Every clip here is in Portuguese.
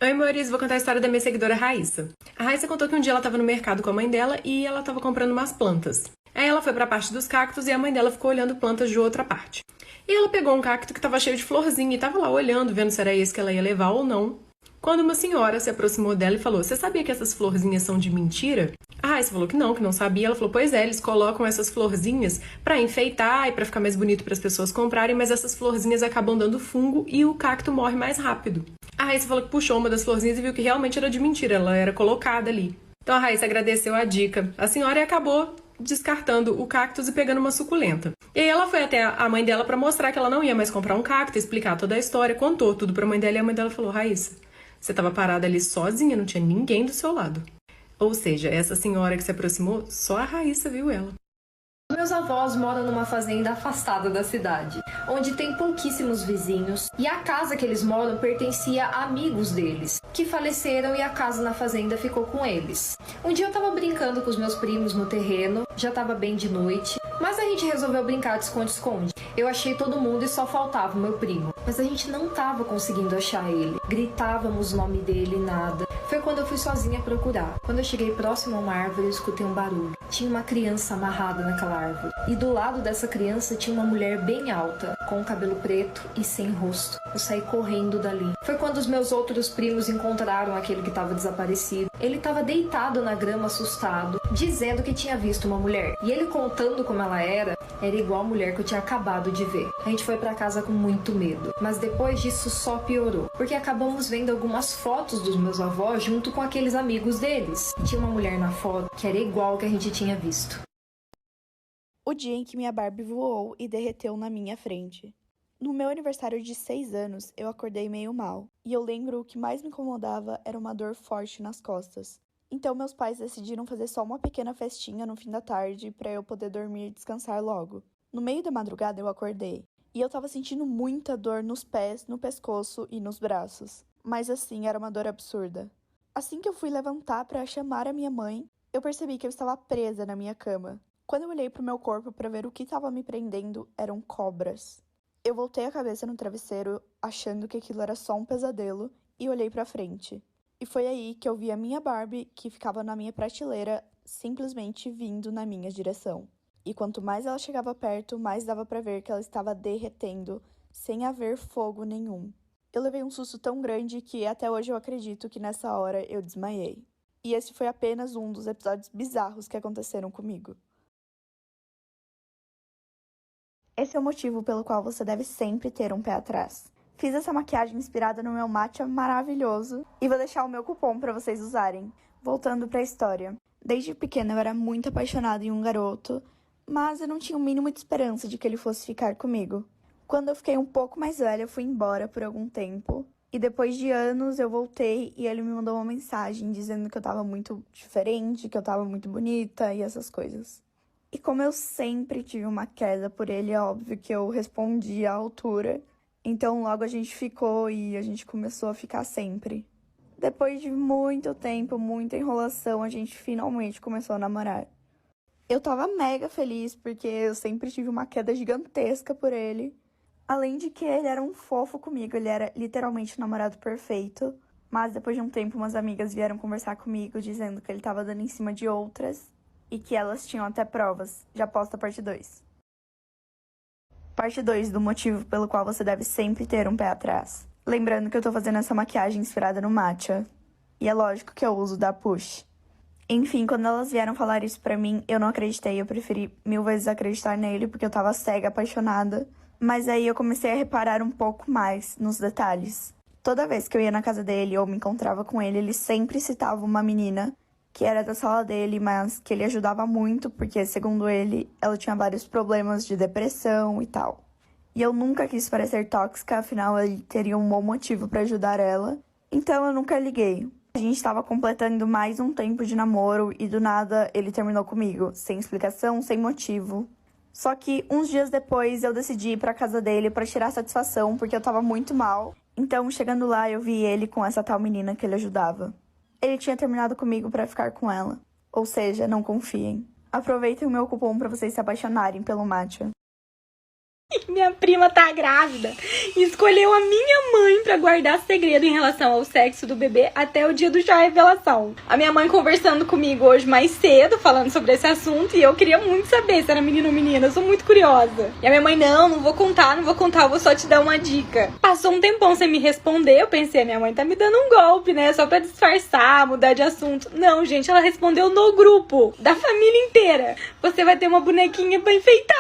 Oi, Maurício, vou contar a história da minha seguidora Raíssa. A Raíssa contou que um dia ela estava no mercado com a mãe dela e ela estava comprando umas plantas. Aí ela foi para a parte dos cactos e a mãe dela ficou olhando plantas de outra parte. E ela pegou um cacto que estava cheio de florzinha e estava lá olhando, vendo se era esse que ela ia levar ou não. Quando uma senhora se aproximou dela e falou: "Você sabia que essas florzinhas são de mentira?" A Raíssa falou que não sabia. Ela falou: "Pois é, eles colocam essas florzinhas para enfeitar e para ficar mais bonito para as pessoas comprarem, mas essas florzinhas acabam dando fungo e o cacto morre mais rápido." A Raíssa falou que puxou uma das florzinhas e viu que realmente era de mentira, ela era colocada ali. Então a Raíssa agradeceu a dica. A senhora acabou descartando o cactus e pegando uma suculenta. E aí ela foi até a mãe dela para mostrar que ela não ia mais comprar um cacto, explicar toda a história, contou tudo para a mãe dela e a mãe dela falou: "Raíssa, você estava parada ali sozinha, não tinha ninguém do seu lado." Ou seja, essa senhora que se aproximou, só a Raíssa viu ela. Meus avós moram numa fazenda afastada da cidade, onde tem pouquíssimos vizinhos, e a casa que eles moram pertencia a amigos deles, que faleceram e a casa na fazenda ficou com eles. Um dia eu tava brincando com os meus primos no terreno, já tava bem de noite, mas a gente resolveu brincar de esconde-esconde. Eu achei todo mundo e só faltava o meu primo, mas a gente não tava conseguindo achar ele. Gritávamos o nome dele e nada. Foi quando eu fui sozinha procurar. Quando eu cheguei próximo a uma árvore, eu escutei um barulho. Tinha uma criança amarrada naquela árvore. E do lado dessa criança tinha uma mulher bem alta, com cabelo preto e sem rosto. Eu saí correndo dali. Foi quando os meus outros primos encontraram aquele que estava desaparecido. Ele estava deitado na grama, assustado, dizendo que tinha visto uma mulher. E ele contando como ela era igual a mulher que eu tinha acabado de ver. A gente foi pra casa com muito medo. Mas depois disso só piorou. Porque acabamos vendo algumas fotos dos meus avós junto com aqueles amigos deles. Tinha uma mulher na foto que era igual ao que a gente tinha visto. O dia em que minha Barbie voou e derreteu na minha frente. No meu aniversário de 6 anos, eu acordei meio mal. E eu lembro o que mais me incomodava era uma dor forte nas costas. Então meus pais decidiram fazer só uma pequena festinha no fim da tarde para eu poder dormir e descansar logo. No meio da madrugada eu acordei. E eu tava sentindo muita dor nos pés, no pescoço e nos braços. Mas assim, era uma dor absurda. Assim que eu fui levantar para chamar a minha mãe, eu percebi que eu estava presa na minha cama. Quando eu olhei pro meu corpo para ver o que estava me prendendo, eram cobras. Eu voltei a cabeça no travesseiro, achando que aquilo era só um pesadelo, e olhei pra frente. E foi aí que eu vi a minha Barbie, que ficava na minha prateleira, simplesmente vindo na minha direção. E quanto mais ela chegava perto, mais dava pra ver que ela estava derretendo, sem haver fogo nenhum. Eu levei um susto tão grande que até hoje eu acredito que nessa hora eu desmaiei. E esse foi apenas um dos episódios bizarros que aconteceram comigo. Esse é o motivo pelo qual você deve sempre ter um pé atrás. Fiz essa maquiagem inspirada no meu matcha maravilhoso e vou deixar o meu cupom para vocês usarem. Voltando para a história. Desde pequena eu era muito apaixonada em um garoto, mas eu não tinha o mínimo de esperança de que ele fosse ficar comigo. Quando eu fiquei um pouco mais velha, eu fui embora por algum tempo. E depois de anos eu voltei e ele me mandou uma mensagem dizendo que eu tava muito diferente, que eu tava muito bonita e essas coisas. E como eu sempre tive uma queda por ele, é óbvio que eu respondi à altura. Então logo a gente ficou e a gente começou a ficar sempre. Depois de muito tempo, muita enrolação, a gente finalmente começou a namorar. Eu tava mega feliz porque eu sempre tive uma queda gigantesca por ele. Além de que ele era um fofo comigo, ele era literalmente o namorado perfeito. Mas depois de um tempo, umas amigas vieram conversar comigo dizendo que ele tava dando em cima de outras. E que elas tinham até provas. Já posta a parte 2. Parte 2 do motivo pelo qual você deve sempre ter um pé atrás. Lembrando que eu tô fazendo essa maquiagem inspirada no matcha. E é lógico que eu uso da Push. Enfim, quando elas vieram falar isso pra mim, eu não acreditei. Eu preferi 1000 vezes acreditar nele, porque eu tava cega, apaixonada. Mas aí eu comecei a reparar um pouco mais nos detalhes. Toda vez que eu ia na casa dele ou me encontrava com ele sempre citava uma menina que era da sala dele, mas que ele ajudava muito, porque, segundo ele, ela tinha vários problemas de depressão e tal. E eu nunca quis parecer tóxica, afinal ele teria um bom motivo pra ajudar ela, então eu nunca liguei. A gente estava completando mais um tempo de namoro e do nada ele terminou comigo, sem explicação, sem motivo. Só que uns dias depois eu decidi ir pra casa dele pra tirar satisfação, porque eu tava muito mal. Então, chegando lá, eu vi ele com essa tal menina que ele ajudava. Ele tinha terminado comigo pra ficar com ela. Ou seja, não confiem. Aproveitem o meu cupom pra vocês se apaixonarem pelo matcha. Minha prima tá grávida e escolheu a minha mãe pra guardar segredo em relação ao sexo do bebê até o dia do chá revelação. A minha mãe conversando comigo hoje mais cedo, falando sobre esse assunto, e eu queria muito saber se era menino ou menina, eu sou muito curiosa. E a minha mãe, não vou contar, eu vou só te dar uma dica. Passou um tempão sem me responder, eu pensei, a minha mãe tá me dando um golpe, né, só pra disfarçar, mudar de assunto. Não, gente, ela respondeu no grupo, da família inteira. Você vai ter uma bonequinha pra enfeitar.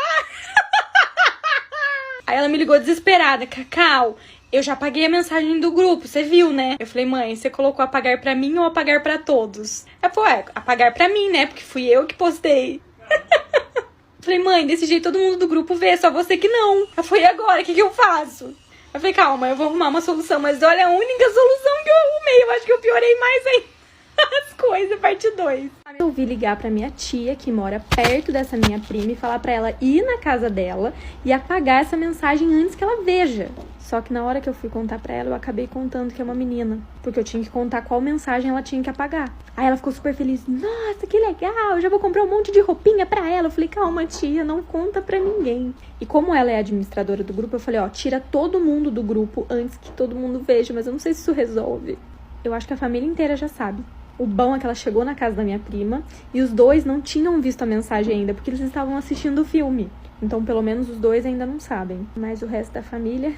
Aí ela me ligou desesperada, Cacau, eu já apaguei a mensagem do grupo, você viu, né? Eu falei, mãe, você colocou apagar pra mim ou apagar pra todos? Ela falou, apagar pra mim, né? Porque fui eu que postei. Eu falei, mãe, desse jeito todo mundo do grupo vê, só você que não. Ela falou, e agora, o que eu faço? Eu falei, calma, eu vou arrumar uma solução, mas olha a única solução que eu arrumei, eu acho que eu piorei mais ainda. As coisas, parte 2. Eu ouvi ligar pra minha tia, que mora perto dessa minha prima, e falar pra ela ir na casa dela e apagar essa mensagem antes que ela veja. Só que na hora que eu fui contar pra ela, eu acabei contando que é uma menina, porque eu tinha que contar qual mensagem ela tinha que apagar. Aí ela ficou super feliz. Nossa, que legal, eu já vou comprar um monte de roupinha pra ela. Eu falei, calma, tia, não conta pra ninguém. E como ela é administradora do grupo, eu falei, tira todo mundo do grupo antes que todo mundo veja, mas eu não sei se isso resolve. Eu acho que a família inteira já sabe. O bom é que ela chegou na casa da minha prima e os dois não tinham visto a mensagem ainda, porque eles estavam assistindo o filme. Então, pelo menos, os dois ainda não sabem. Mas o resto da família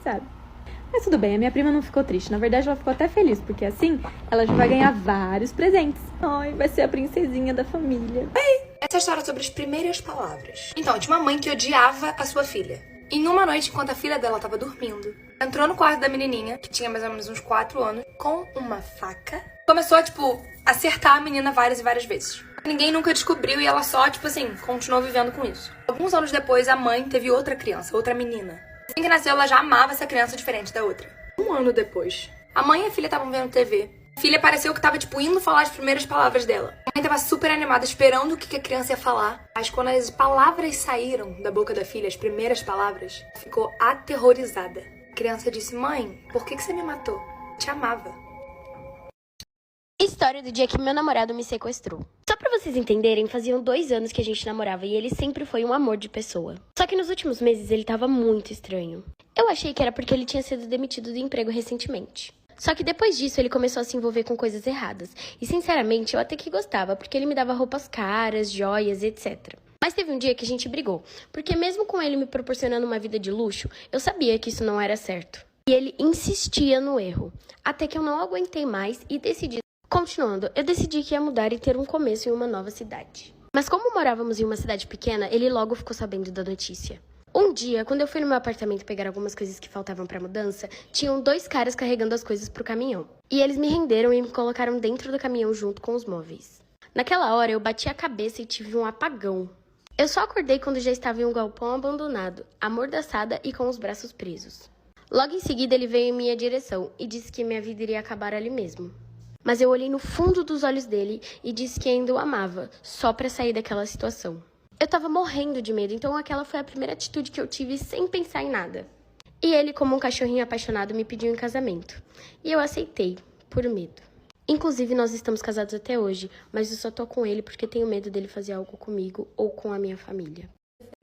sabe. Mas tudo bem, a minha prima não ficou triste. Na verdade, ela ficou até feliz, porque assim, ela já vai ganhar vários presentes. Ai, vai ser a princesinha da família. Essa é a história sobre as primeiras palavras. Então, tinha uma mãe que odiava a sua filha. Em uma noite, enquanto a filha dela tava dormindo, entrou no quarto da menininha, que tinha mais ou menos uns 4 anos, com uma faca. Começou a, acertar a menina várias e várias vezes. Ninguém nunca descobriu e ela só, continuou vivendo com isso. Alguns anos depois, a mãe teve outra criança, outra menina. Assim que nasceu, ela já amava essa criança diferente da outra. Um ano depois, a mãe e a filha estavam vendo TV. A filha pareceu que tava, indo falar as primeiras palavras dela. A mãe tava super animada, esperando o que a criança ia falar. Mas quando as palavras saíram da boca da filha, as primeiras palavras, ficou aterrorizada. A criança disse, mãe, por que você me matou? Eu te amava. História do dia que meu namorado me sequestrou. Só pra vocês entenderem, faziam 2 anos que a gente namorava e ele sempre foi um amor de pessoa. Só que nos últimos meses ele tava muito estranho. Eu achei que era porque ele tinha sido demitido do emprego recentemente. Só que depois disso ele começou a se envolver com coisas erradas. E sinceramente eu até que gostava, porque ele me dava roupas caras, joias, etc. Mas teve um dia que a gente brigou, porque mesmo com ele me proporcionando uma vida de luxo, eu sabia que isso não era certo. E ele insistia no erro, até que eu não aguentei mais e decidi. Continuando, eu decidi que ia mudar e ter um começo em uma nova cidade. Mas como morávamos em uma cidade pequena, ele logo ficou sabendo da notícia. Um dia, quando eu fui no meu apartamento pegar algumas coisas que faltavam pra mudança, tinham 2 caras carregando as coisas pro caminhão. E eles me renderam e me colocaram dentro do caminhão junto com os móveis. Naquela hora, eu bati a cabeça e tive um apagão. Eu só acordei quando já estava em um galpão abandonado, amordaçada e com os braços presos. Logo em seguida, ele veio em minha direção e disse que minha vida iria acabar ali mesmo. Mas eu olhei no fundo dos olhos dele e disse que ainda o amava, só pra sair daquela situação. Eu tava morrendo de medo, então aquela foi a primeira atitude que eu tive sem pensar em nada. E ele, como um cachorrinho apaixonado, me pediu em casamento. E eu aceitei, por medo. Inclusive, nós estamos casados até hoje, mas eu só tô com ele porque tenho medo dele fazer algo comigo ou com a minha família.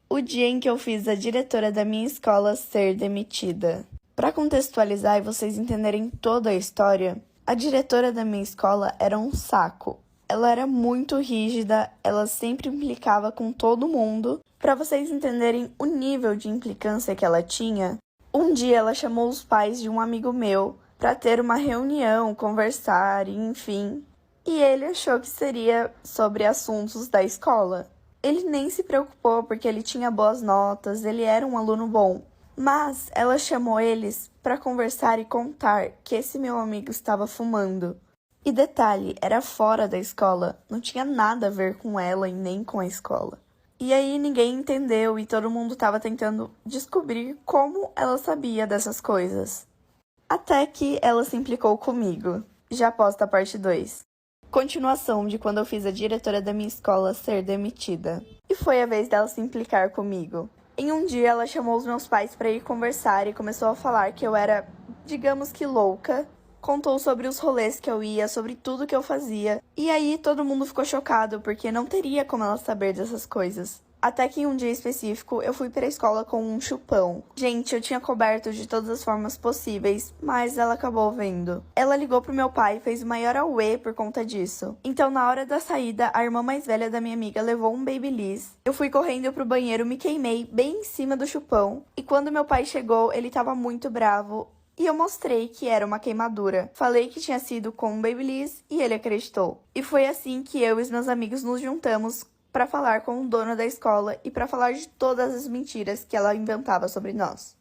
O dia em que eu fiz a diretora da minha escola ser demitida. Pra contextualizar e vocês entenderem toda a história, a diretora da minha escola era um saco. Ela era muito rígida, ela sempre implicava com todo mundo. Para vocês entenderem o nível de implicância que ela tinha, um dia ela chamou os pais de um amigo meu para ter uma reunião, conversar, enfim. E ele achou que seria sobre assuntos da escola. Ele nem se preocupou porque ele tinha boas notas, ele era um aluno bom. Mas ela chamou eles para conversar e contar que esse meu amigo estava fumando. E detalhe, era fora da escola, não tinha nada a ver com ela e nem com a escola. E aí ninguém entendeu e todo mundo estava tentando descobrir como ela sabia dessas coisas. Até que ela se implicou comigo. Já posta a parte 2. Continuação de quando eu fiz a diretora da minha escola ser demitida. E foi a vez dela se implicar comigo. Em um dia ela chamou os meus pais para ir conversar e começou a falar que eu era, digamos que louca. Contou sobre os rolês que eu ia, sobre tudo que eu fazia. E aí todo mundo ficou chocado, porque não teria como ela saber dessas coisas. Até que em um dia específico, eu fui pra escola com um chupão. Gente, eu tinha coberto de todas as formas possíveis, mas ela acabou vendo. Ela ligou pro meu pai e fez o maior auê por conta disso. Então, na hora da saída, a irmã mais velha da minha amiga levou um Babyliss. Eu fui correndo pro banheiro, me queimei bem em cima do chupão. E quando meu pai chegou, ele tava muito bravo. E eu mostrei que era uma queimadura. Falei que tinha sido com um Babyliss e ele acreditou. E foi assim que eu e os meus amigos nos juntamos para falar com o dono da escola e para falar de todas as mentiras que ela inventava sobre nós.